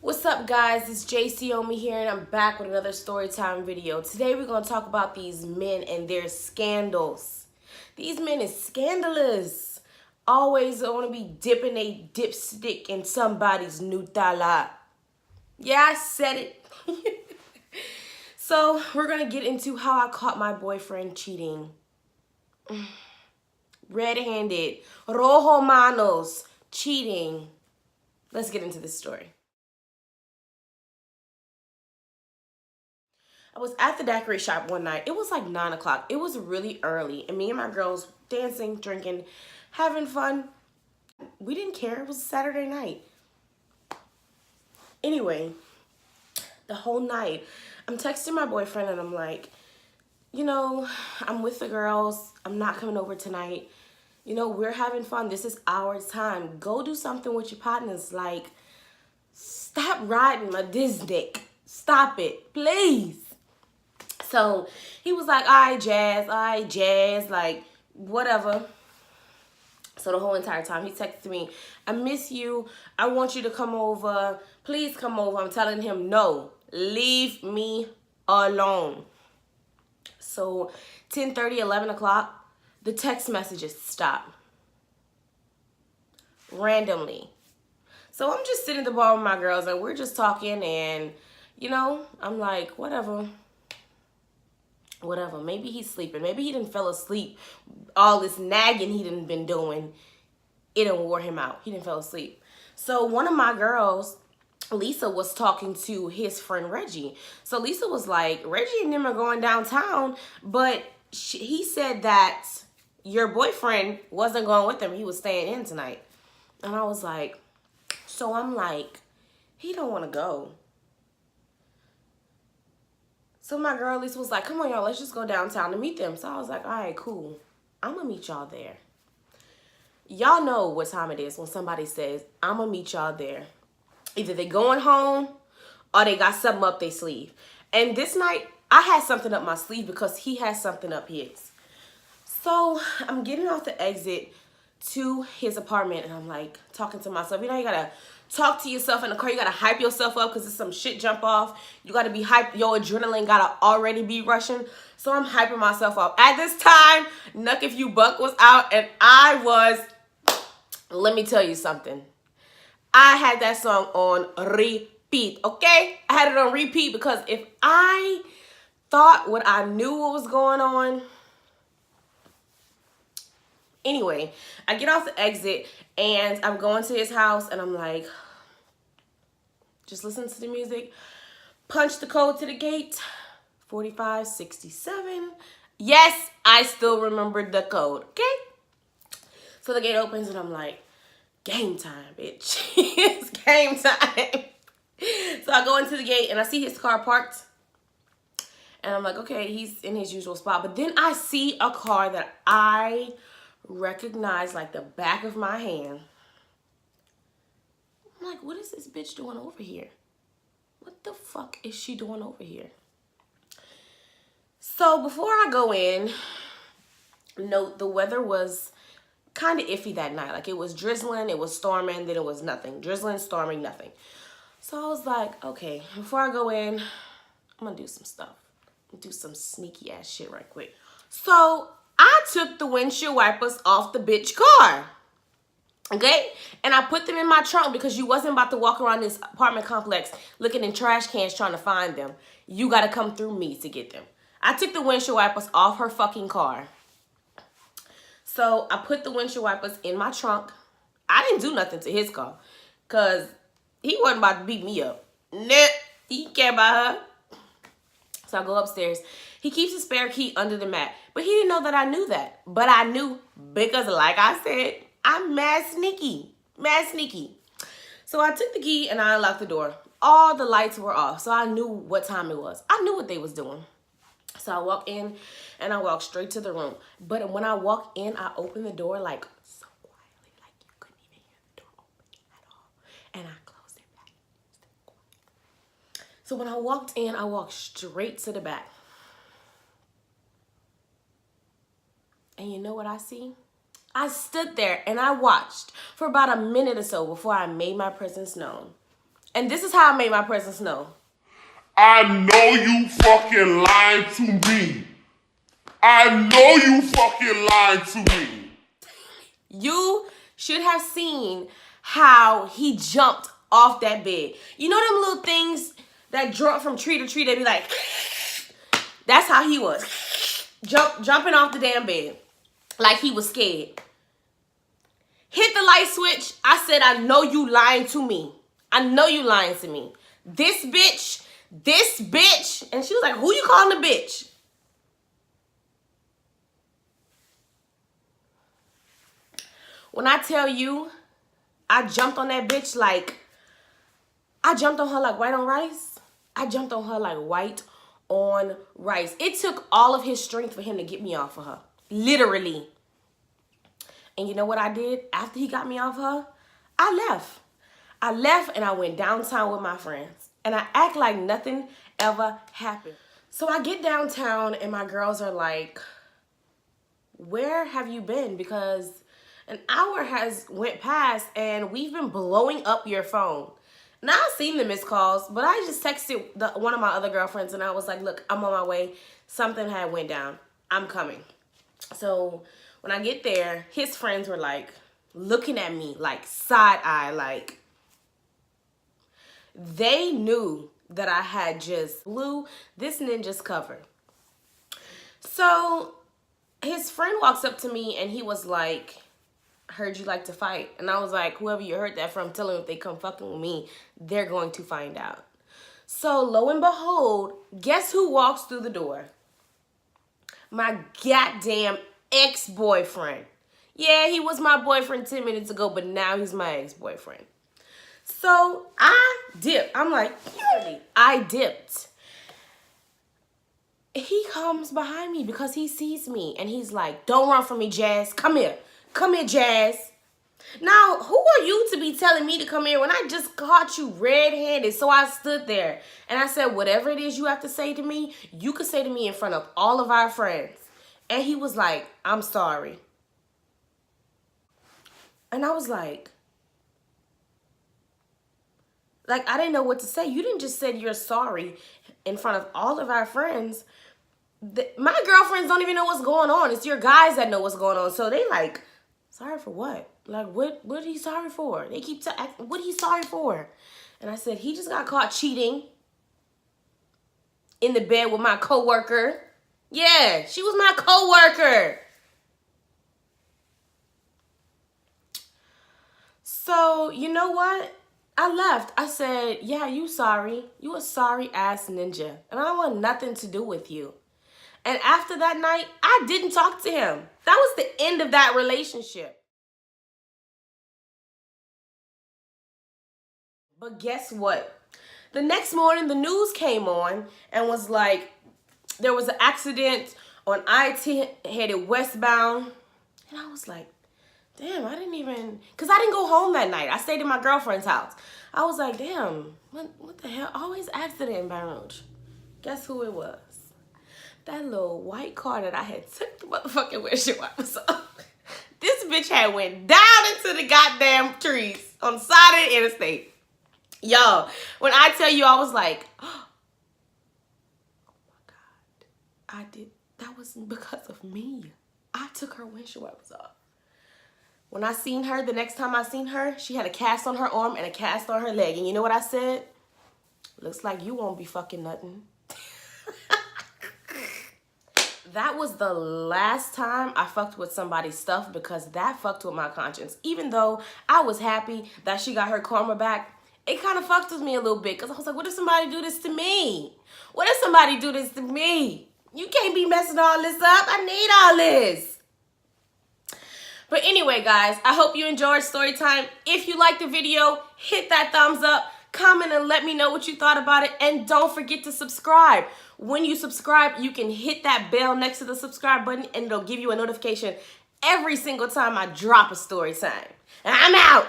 What's up, guys? It's JaseiOmi here, and I'm back with another story time video. Today we're going to talk about these men and their scandals. These men is scandalous. Always want to be dipping a dipstick in somebody's Nutella. Yeah, I said it. So we're going to get into how I caught my boyfriend cheating. Red-handed, rojo manos, cheating. Let's get into this story. I was at the daiquiri shop one night. It was like 9 o'clock. It was really early. And me and my girls dancing, drinking, having fun. We didn't care. It was a Saturday night. Anyway, the whole night, I'm texting my boyfriend and I'm like, I'm with the girls. I'm not coming over tonight. We're having fun. This is our time. Go do something with your partners. Like, stop riding my Disney. Stop it, please. So he was like, all right, Jazz, like, whatever. So the whole entire time he texted me, I miss you. I want you to come over. Please come over. I'm telling him, no, leave me alone. So 10:30, 11 o'clock, the text messages stop. Randomly. So I'm just sitting at the bar with my girls and we're just talking and, I'm like, whatever. Maybe he's sleeping. Maybe he didn't fell asleep. All this nagging he didn't been doing, it didn't wore him out. He didn't fall asleep. So one of my girls, Lisa, was talking to his friend Reggie. So Lisa was like, Reggie and them are going downtown, but he said that your boyfriend wasn't going with them. He was staying in tonight. And I was like, so I'm like, he don't want to go. So my girl Lisa was like, come on, y'all, let's just go downtown to meet them. So I was like, all right, cool. I'm going to meet y'all there. Y'all know what time it is when somebody says, I'm going to meet y'all there. Either they going home or they got something up their sleeve. And this night, I had something up my sleeve because he had something up his. So I'm getting off the exit to his apartment and I'm like talking to myself. You got to talk to yourself in the car. You got to hype yourself up because it's some shit jump off. You got to be hyped. Your adrenaline got to already be rushing. So I'm hyping myself up. At this time, Knuck If You Buck was out and I was, let me tell you something. I had that song on repeat, okay? I had it on repeat because if I thought what I knew what was going on. Anyway, I get off the exit and I'm going to his house and I'm like, just listen to the music. Punch the code to the gate, 4567. Yes, I still remembered the code, okay? So the gate opens and I'm like, game time, bitch. It's game time. So I go into the gate and I see his car parked. And I'm like, okay, he's in his usual spot. But then I see a car that I recognize like the back of my hand. I'm like, what is this bitch doing over here? What the fuck is she doing over here? So before I go in, note the weather was kind of iffy that night. Like it was drizzling, it was storming, then it was nothing. Drizzling, storming, nothing. So I was like, okay, before I go in, I'm gonna do some stuff. Do some sneaky ass shit right quick. So I took the windshield wipers off the bitch car. Okay? And I put them in my trunk because you wasn't about to walk around this apartment complex looking in trash cans trying to find them. You got to come through me to get them. I took the windshield wipers off her fucking car. So I put the windshield wipers in my trunk. I didn't do nothing to his car because he wasn't about to beat me up. Nope. He didn't care about her. So I go upstairs. He keeps a spare key under the mat. But he didn't know that I knew that. But I knew because like I said, I'm mad sneaky. Mad sneaky. So I took the key and I unlocked the door. All the lights were off. So I knew what time it was. I knew what they was doing. So I walk in and I walk straight to the room. But when I walk in, I open the door like so quietly. Like you couldn't even hear the door open at all. And I closed it back. So when I walked in, I walked straight to the back. And you know what I see? I stood there and I watched for about a minute or so before I made my presence known. And this is how I made my presence known. I know you fucking lied to me. I know you fucking lied to me. You should have seen how he jumped off that bed. You know them little things that jump from tree to tree, they be like, that's how he was. Jumping off the damn bed. Like he was scared. Hit the light switch. I said, I know you lying to me. I know you lying to me. This bitch. And she was like, who you calling a bitch? When I tell you, I jumped on that bitch like, I jumped on her like white on rice. I jumped on her like white on rice. It took all of his strength for him to get me off of her. Literally. And you know what I did after he got me off her? I left. I left and I went downtown with my friends. And I act like nothing ever happened. So I get downtown and my girls are like, where have you been? Because an hour has went past and we've been blowing up your phone. Now I've seen the missed calls, but I just texted one of my other girlfriends and I was like, look, I'm on my way. Something had went down. I'm coming. So when I get there, his friends were like looking at me like side eye, like they knew that I had just blew this ninja's cover. So his friend walks up to me and he was like, heard you like to fight. And I was like, whoever you heard that from, tell them if they come fucking with me, they're going to find out. So lo and behold, guess who walks through the door? My goddamn ex-boyfriend. Yeah, he was my boyfriend 10 minutes ago, but now he's my ex-boyfriend. So I dipped. I'm like, I dipped. He comes behind me because he sees me and he's like, don't run from me, Jazz. Come here. Come here, Jazz. Now, who are you to be telling me to come here when I just caught you red-handed? So I stood there and I said, whatever it is you have to say to me, you could say to me in front of all of our friends. And he was like, I'm sorry. And I was like, I didn't know what to say. You didn't just say you're sorry in front of all of our friends. My girlfriends don't even know what's going on. It's your guys that know what's going on. So they like, sorry for what? Like, what are you sorry for? They keep asking, what are you sorry for? And I said, he just got caught cheating in the bed with my coworker. Yeah, she was my coworker. So, you know what? I left. I said, yeah, you sorry. You a sorry ass ninja. And I don't want nothing to do with you. And after that night, I didn't talk to him. That was the end of that relationship. But guess what? The next morning, the news came on and was like, there was an accident on I-10 headed westbound. And I was like, damn, I didn't even, because I didn't go home that night. I stayed at my girlfriend's house. I was like, damn, what the hell? Always accident in Baton Rouge. Guess who it was? That little white car that I had took the motherfucking windshield wipers off. This bitch had went down into the goddamn trees on the side of the interstate. Yo, when I tell you, I was like, oh my God, that wasn't because of me. I took her windshield wipers off. When I seen her, the next time I seen her, she had a cast on her arm and a cast on her leg. And you know what I said? Looks like you won't be fucking nothing. That was the last time I fucked with somebody's stuff because that fucked with my conscience. Even though I was happy that she got her karma back, it kind of fucked with me a little bit because I was like, what if somebody do this to me? What if somebody do this to me? You can't be messing all this up. I need all this. But anyway, guys, I hope you enjoyed story time. If you liked the video, hit that thumbs up. Comment and let me know what you thought about it. And don't forget to subscribe. When you subscribe, you can hit that bell next to the subscribe button and it'll give you a notification every single time I drop a story time. And I'm out.